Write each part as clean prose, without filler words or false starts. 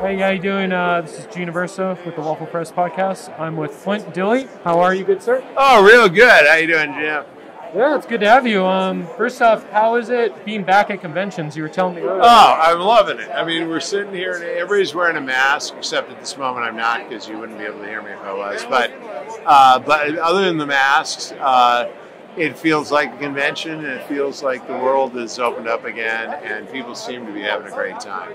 Hey, how you doing? This is Universo with the Waffle Press podcast. I'm with Flint Dille. How are you, good sir? Oh, real good. How you doing, Jim? Yeah, it's good to have you. First off, how is it being back at conventions? You were telling me earlier. Oh, I'm loving it. I mean, we're sitting here and everybody's wearing a mask, except at this moment I'm not, because you wouldn't be able to hear me if I was. But other than the masks, it feels like a convention, and it feels like the world has opened up again, and people seem to be having a great time.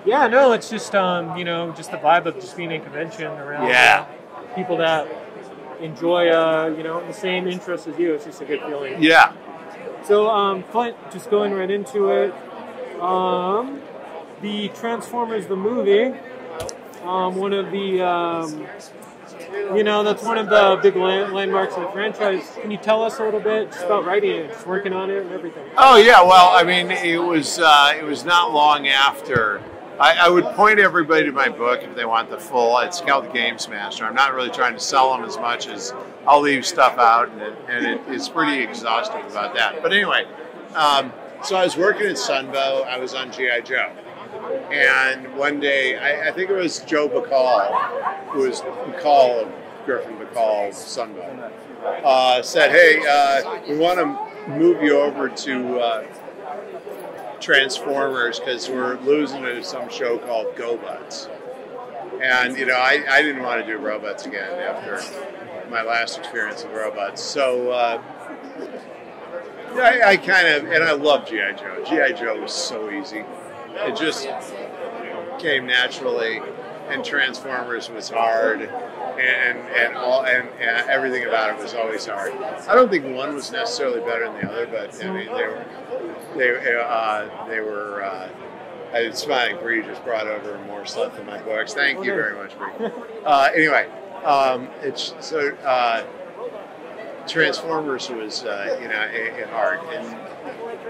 Yeah, no, it's just just the vibe of just being in convention around people that enjoy the same interests as you. It's just a good feeling. Yeah. So Flint, just going right into it. The Transformers the movie, one of the that's one of the big landmarks of the franchise. Can you tell us a little bit just about writing it, just working on it and everything? Oh yeah, well, I mean, it was not long after. I would point everybody to my book if they want the full. It's called The Games Master. I'm not really trying to sell them as much as I'll leave stuff out, and it's pretty exhaustive about that. But anyway, so I was working at Sunbow. I was on G.I. Joe. And one day, I think it was Joe Bacall, who was Bacall of Griffin Bacall Sunbow, said, hey, we want to move you over to Transformers because we're losing it to some show called GoBots. And, I didn't want to do robots again after my last experience with robots. So I love G.I. Joe. G.I. Joe was so easy. It just came naturally, and Transformers was hard, and everything about it was always hard. I don't think one was necessarily better than the other, but I mean they were. Smiling Bree just brought over more stuff in my books. Thank you very much, Bree. Anyway, Transformers was hard,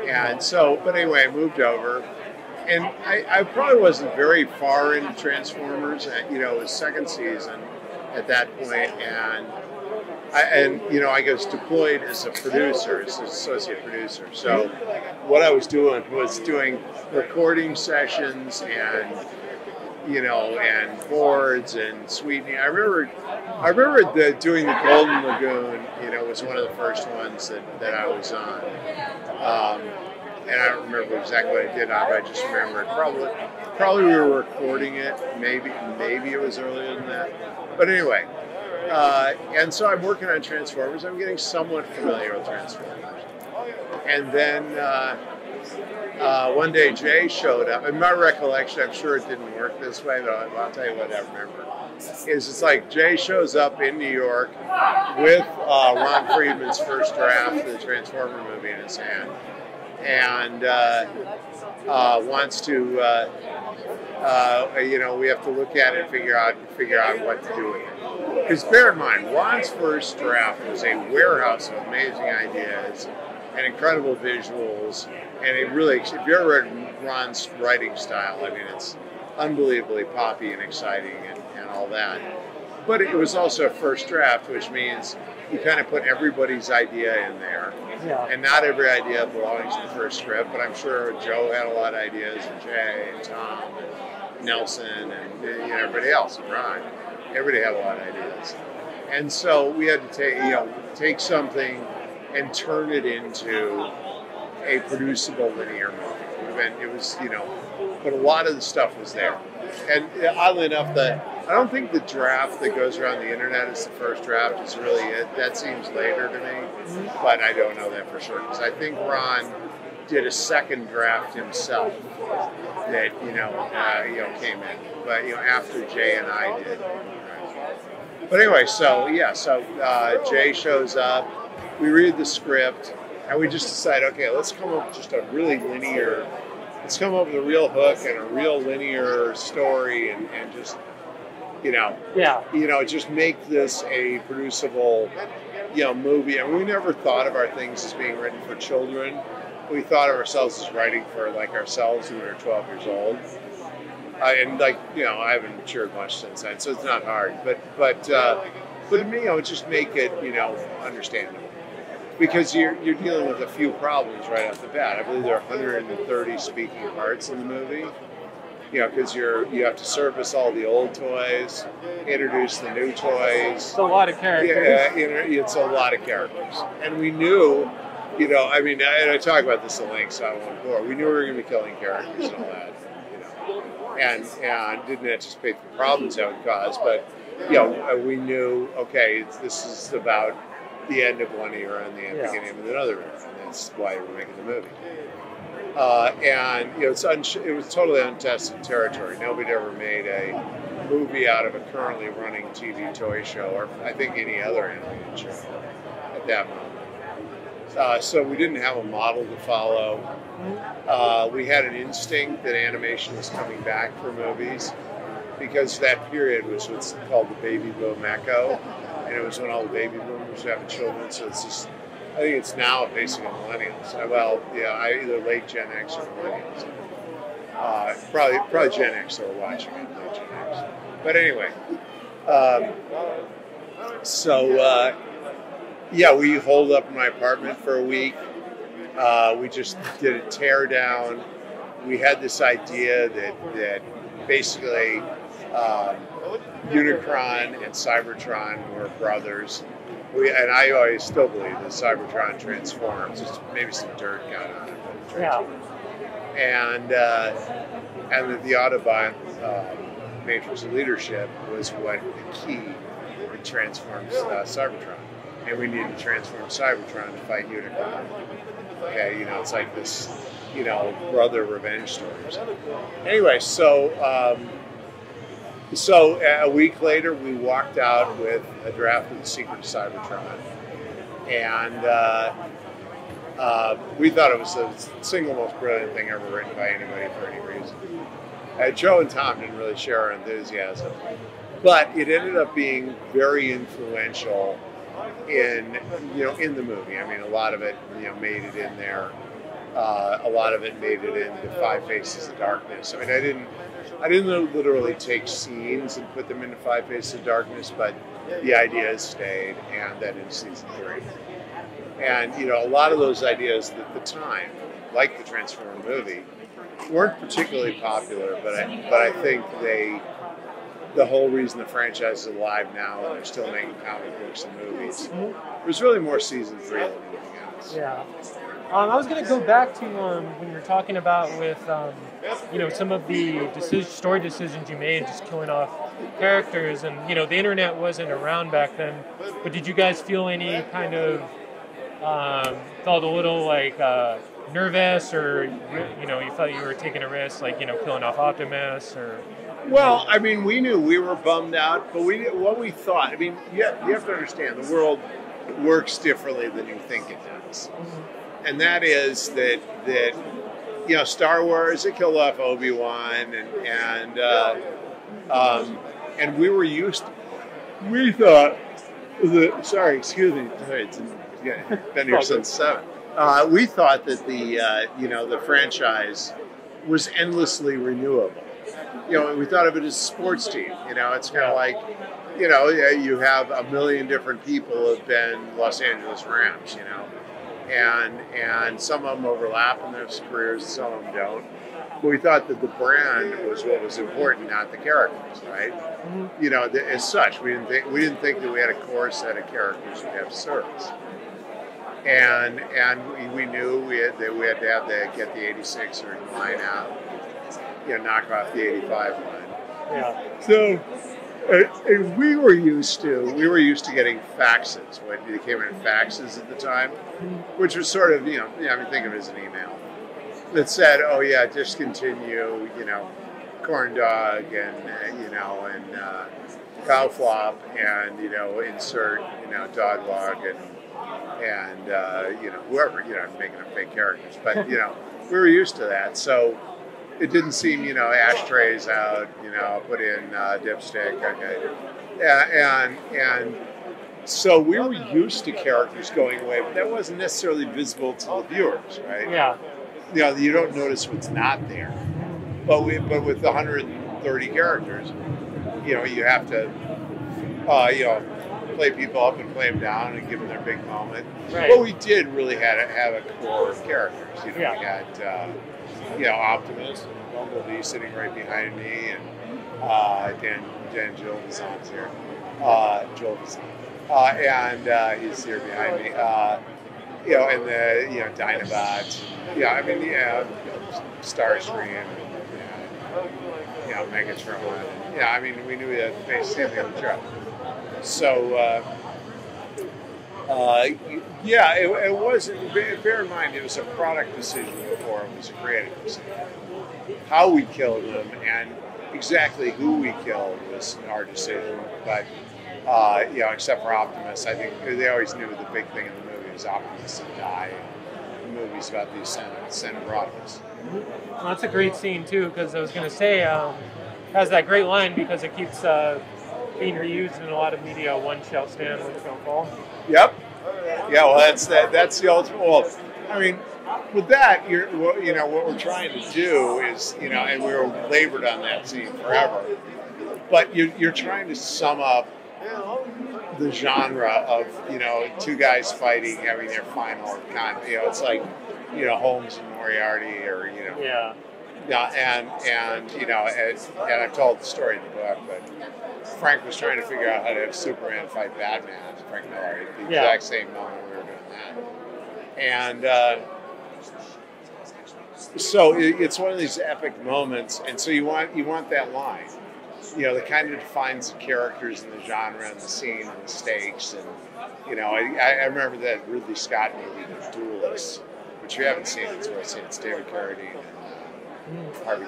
and so. But anyway, I moved over. And I probably wasn't very far into Transformers. It was second season at that point, and I was deployed as a producer, as an associate producer. So what I was doing recording sessions and boards and sweetening. I remember doing the Golden Lagoon. Was one of the first ones that I was on. And I don't remember exactly what I did on it, but I just remember it. Probably we were recording it. Maybe it was earlier than that. But anyway, and so I'm working on Transformers. I'm getting somewhat familiar with Transformers. And then one day Jay showed up. In my recollection, I'm sure it didn't work this way, but I'll tell you what I remember. It's like Jay shows up in New York with Ron Friedman's first draft of the Transformer movie in his hand. And wants to, we have to look at it and figure out what to do with it. Because bear in mind, Ron's first draft was a warehouse of amazing ideas and incredible visuals, and it really, if you ever read Ron's writing style, I mean, it's unbelievably poppy and exciting and all that. But it was also a first draft, which means you kind of put everybody's idea in there. Yeah. And not every idea belongs to the first script, but I'm sure Joe had a lot of ideas, and Jay, and Tom, and Nelson, and everybody else, and Ron. Everybody had a lot of ideas. And so we had to take something and turn it into a producible linear movie. And it was, but a lot of the stuff was there. And oddly enough, I don't think the draft that goes around the internet is the first draft is really it. That seems later to me, but I don't know that for sure because I think Ron did a second draft himself that came in, but after Jay and I did. But anyway, so Jay shows up. We read the script, and we just decide, okay, let's come up with just a really linear. Let's come up with a real hook and a real linear story, and just. Just make this a producible, movie. And we never thought of our things as being written for children. We thought of ourselves as writing for ourselves when we were 12 years old. I haven't matured much since then, so it's not hard. But to me, just make it, understandable. Because you're dealing with a few problems right off the bat. I believe there are 130 speaking parts in the movie. You know, because you have to service all the old toys, introduce the new toys. It's a lot of characters. Yeah, it's a lot of characters, and we knew, you know, I mean, and I talk about this at length, so I won't bore. We knew we were going to be killing characters and all that, you know, and didn't anticipate the problems that would cause, but you know, we knew, okay, this is about the end of one era and the beginning of another era, and that's why we're making the movie. And you know, it was totally untested territory. Nobody ever made a movie out of a currently running TV toy show, or I think any other animated show at that moment. So we didn't have a model to follow. We had an instinct that animation was coming back for movies, because that period was what's called the baby boom echo, and it was when all the baby boomers were having children. So it's just, I think it's now basically millennials. Well, yeah, either late Gen X or millennials. Probably Gen X that were watching it, late Gen X. But anyway, yeah, we holed up in my apartment for a week. We just did a tear down. We had this idea that basically Unicron and Cybertron were brothers. And I always still believe that Cybertron transforms. Just maybe some dirt got on it. Yeah. And that the Autobot matrix of leadership was what the key that transforms Cybertron. And we need to transform Cybertron to fight Unicron. Okay, you know, it's like this, you know, brother revenge stories. Anyway, so a week later, we walked out with a draft of The Secret of Cybertron, and we thought it was the single most brilliant thing ever written by anybody for any reason. Joe and Tom didn't really share our enthusiasm, but it ended up being very influential in the movie. I mean, a lot of it, you know, made it in there. A lot of it made it into Five Faces of Darkness. I mean, I didn't literally take scenes and put them into Five Faces of Darkness, but the ideas stayed, and then in season 3. And, you know, a lot of those ideas at the time, like the Transformer movie, weren't particularly popular, but I think the whole reason the franchise is alive now and they're still making comic books and movies, was really more season 3 than anything else. Yeah. I was going to go back to when you were talking about with, you know, some of the story decisions you made, just killing off characters, and, you know, the internet wasn't around back then, but did you guys feel any kind of, felt a little like nervous, or, you know, you felt you were taking a risk, like, you know, killing off Optimus, or... Well, I mean, we knew we were bummed out, but what we thought, I mean, you have to understand, the world works differently than you think it does. And that is that you know, Star Wars, it killed off Obi-Wan, and we were used to, we thought that, sorry, excuse me, it's been here since 7. We thought that the franchise was endlessly renewable. You know, we thought of it as a sports team. You know, it's kind of like, you know, you have a million different people who have been Los Angeles Rams, you know. And some of them overlap in their careers, some of them don't. But we thought that the brand was what was important, not the characters, right? Mm-hmm. You know, as such, we didn't think that we had a core set of characters we have service. And we knew that we had to get the 86 or line out, you know, knock off the 85 line. Yeah. So. We were used to getting faxes. When they came in faxes at the time, which was sort of, you know, I mean, think of it as an email that said, "Oh yeah, discontinue, you know, corn dog and you know, and cow flop, and you know, insert, you know, dog log and you know, whoever, you know, I'm making up fake characters, but you know, we were used to that, so." It didn't seem, you know, ashtrays out, you know, put in dipstick, okay. And so we were used to characters going away, but that wasn't necessarily visible to the viewers, right? Yeah. You know, you don't notice what's not there. But with 130 characters, you know, you have to, you know, play people up and play them down and give them their big moment. Right. But we did really have a core of characters. You know, Yeah. we had Optimus and Bumblebee sitting right behind me, and Dan Gilvizon's here. And he's here behind me. And the Dinobots. Yeah, I mean, Starscream. Megatron. Yeah, I mean, we knew that the same thing with Joe. So, it wasn't. Bear in mind, it was a product decision before it was a creative decision. How we killed them and exactly who we killed was our decision. But except for Optimus, I think they always knew the big thing in the movie was Optimus would die. The movie's about the ascent of Rodimus. Well, that's a great scene too, because I was going to say has that great line because it keeps being reused in a lot of media. One shall stand, one shall fall. Yep. Yeah. Well, that's the ultimate. Well, I mean, with that, what we're trying to do is, and we were labored on that scene forever. But you're trying to sum up the genre of two guys fighting, having their final it's like Holmes and Moriarty, or Yeah. And I've told the story in the book, but Frank was trying to figure out how to have Superman fight Batman. Frank Miller, at the exact same moment we were doing that, and so it's one of these epic moments, and so you want that line. The kind that defines the characters and the genre and the scene and the stakes. And, I remember that Ridley Scott movie, The Duelist, which you haven't seen. It's worth seeing. It's David Carradine and Harvey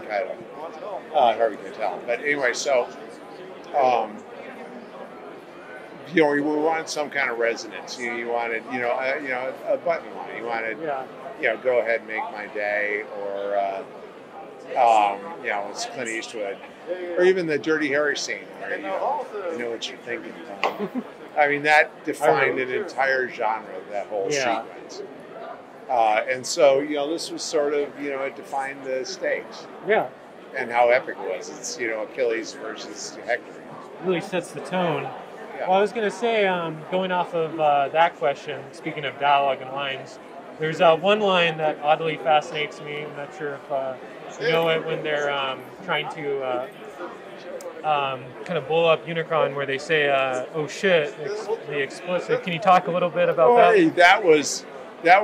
Keitel. But anyway, so, we wanted some kind of resonance. You wanted, a button line. You wanted, go ahead and make my day, or, it's Clint Eastwood. Or even the Dirty Harry scene where I know what you're thinking, Tom. I mean, that defined an entire genre, that whole sequence. And so, this was sort of, it defined the stakes. Yeah. And how epic it was. It's, Achilles versus Hector. It really sets the tone. Yeah. Well, I was going to say, going off of that question, speaking of dialogue and lines, there's one line that oddly fascinates me. I'm not sure if you know it, when they're trying to kind of blow up Unicron, where they say, "Oh shit," the explicit. Can you talk a little bit about that? Hey, that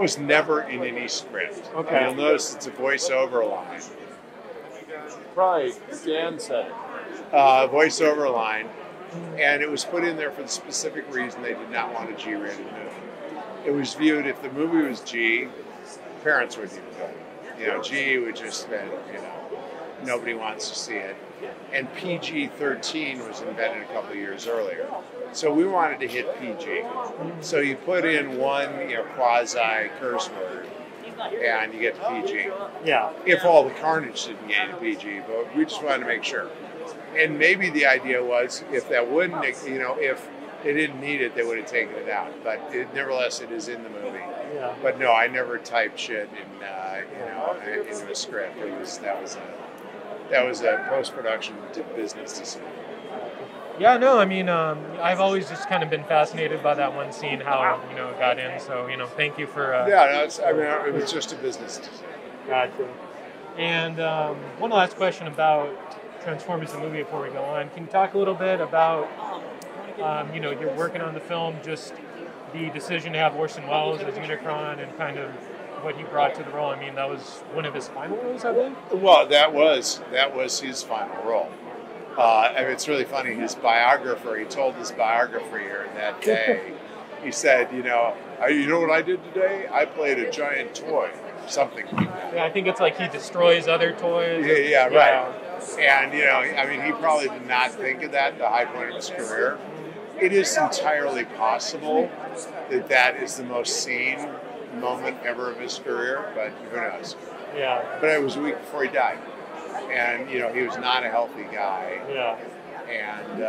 was never in any script. Okay. You'll notice it's a voiceover line. Right, Dan said it. Voiceover line, and it was put in there for the specific reason they did not want a G-rated movie. It was viewed, if the movie was G, parents wouldn't even go. G would just been, nobody wants to see it. And PG-13 was invented a couple of years earlier. So we wanted to hit PG. So you put in one, quasi curse word, and you get to PG. Yeah. If all the carnage didn't get to PG, but we just wanted to make sure. And maybe the idea was, if that wouldn't, if they didn't need it, they would have taken it out. But nevertheless, it is in the movie. Yeah. But no, I never typed shit into a script. That was a post-production business decision. Yeah, no, I mean, I've always just kind of been fascinated by that one scene, how it got in. So thank you for. It was just a business decision. Gotcha. And one last question about Transformers the movie before we go on. Can you talk a little bit about, you're working on the film, just the decision to have Orson Welles as Unicron and kind of what he brought to the role? I mean, that was one of his final roles, I believe? Well, that was his final role. It's really funny. His biographer, he told his biographer here that day, he said, you know what I did today? I played a giant toy, something like that. Yeah, I think it's like he destroys other toys. Yeah, right. And, he probably did not think of that at the high point of his career. It is entirely possible that is the most seen moment ever of his career, but who knows? Yeah. But it was a week before he died. And, he was not a healthy guy. Yeah. And,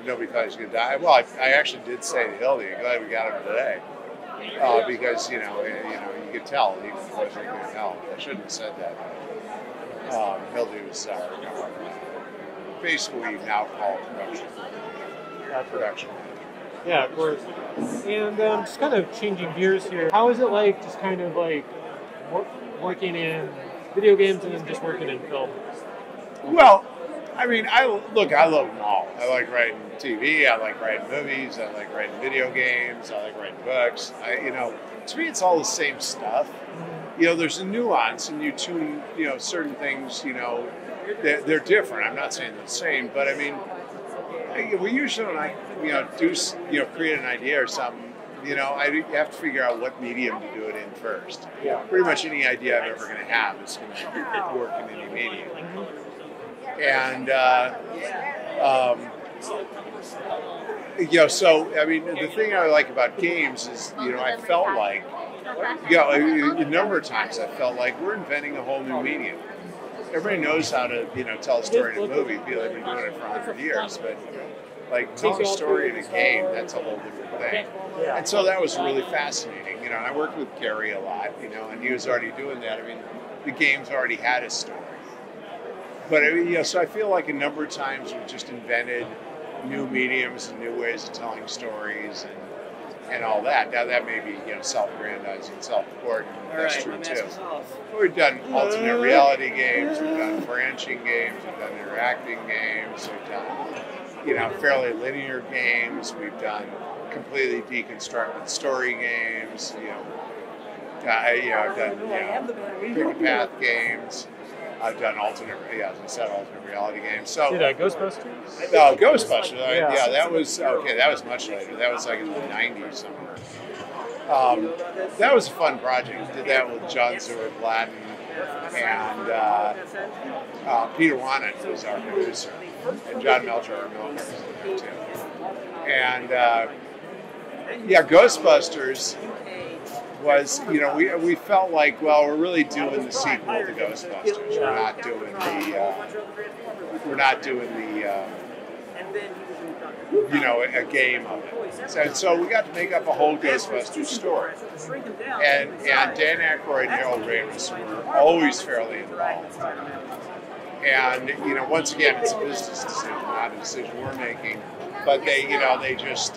nobody thought he was going to die. Well, I actually did say to Hildy, I'm glad we got him today. Because, you could tell he wasn't in good health. I shouldn't have said that. Hildy was basically what you now call production. production. Yeah, of course. And just kind of changing gears here. How is it like just kind of like working in video games and then just working in film? Well, I mean, I love them all. I like writing TV. I like writing movies. I like writing video games. I like writing books. To me, it's all the same stuff. There's a nuance, and you tune, certain things. They're different. I'm not saying they're the same, but I mean, we usually create an idea or something. You have to figure out what medium to do it in first. Yeah. Pretty much any idea I'm ever going to have is going to work in any medium. And so I mean, the thing I like about games is, I felt like, a number of times I felt like we're inventing a whole new medium. Everybody knows how to, tell a story in a movie. People have been doing it for 100 years, but like telling a story in a game, that's a whole different thing. And so that was really fascinating, and I worked with Gary a lot, and he was already doing that. I mean, the games already had a story. But so I feel like a number of times we've just invented new mediums and new ways of telling stories and all that. Now that may be self-aggrandizing, self-important. That's true too. We've done alternate reality games. We've done branching games. We've done interacting games. We've done fairly linear games. We've done completely deconstructed story games. I've done pick a path games. I've done alternate reality games. So Ghostbusters? No, Ghostbusters. That was okay. That was much later. That was like in the '90s somewhere. That was a fun project. We did that with John Zewert-Blatton and Peter Wannett was our producer, and John Melcher, our milker, was in there too. And Ghostbusters was, we felt like, well, we're really doing the sequel to Ghostbusters. We're not doing the a game of it. And so we got to make up a whole Ghostbusters story. And Dan Aykroyd and Harold Ramis were always fairly involved. And, once again, it's a business decision, not a decision we're making. But they just,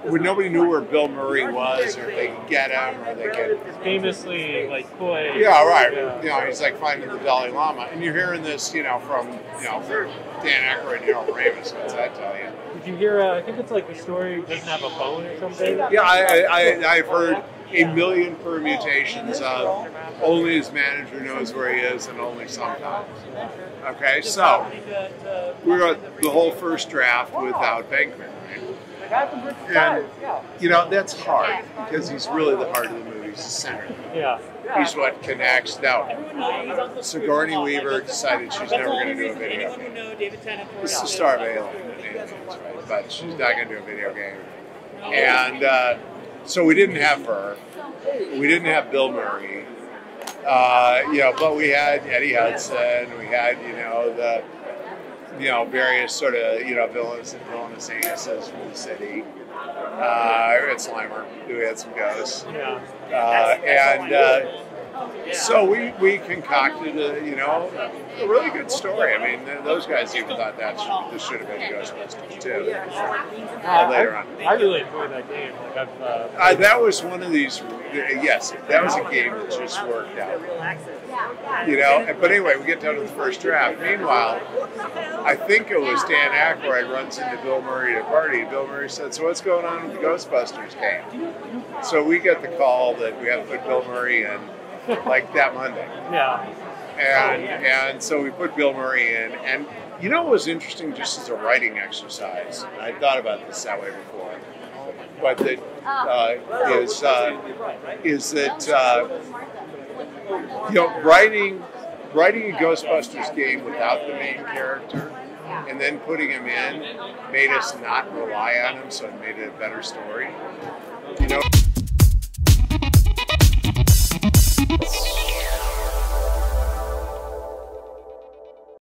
when nobody knew where Bill Murray was, or if they could get him, or they could famously coy. Yeah, right. Yeah. He's like finding the Dalai Lama, and you're hearing this, from Dan Aykroyd and Harold Ramis. What's that tell you? Did you hear? I think it's like the story doesn't have a phone or something. Yeah, I've heard a million permutations of only his manager knows where he is, and only sometimes. Okay, so we got the whole first draft without Bankman, right? And, that's hard, because he's really the heart of the movie. He's the center of the movie. Yeah. He's what connects. Now, Sigourney Weaver decided she's never going to do a video game. This is the star of Alien, right? But she's not going to do a video game. And so we didn't have her. We didn't have Bill Murray. But we had Eddie Hudson. We had, various sort of, villainous anuses from the city. We had Slimer, who had some ghosts. So we concocted a really good story. I mean, those guys even thought this should have been Ghostbusters too. Later on, I really enjoyed that game. That was one of these. Yes, that was a game that just worked out. But anyway, we get down to the first draft. Meanwhile, I think it was Dan Aykroyd runs into Bill Murray at a party. Bill Murray said, "So what's going on with the Ghostbusters game?" So we get the call that we have to put Bill Murray in, like that Monday. Yeah. And so we put Bill Murray in, and what was interesting, just as a writing exercise, I thought about this that way before, but that is that writing a Ghostbusters game without the main character and then putting him in made us not rely on him, so it made it a better story.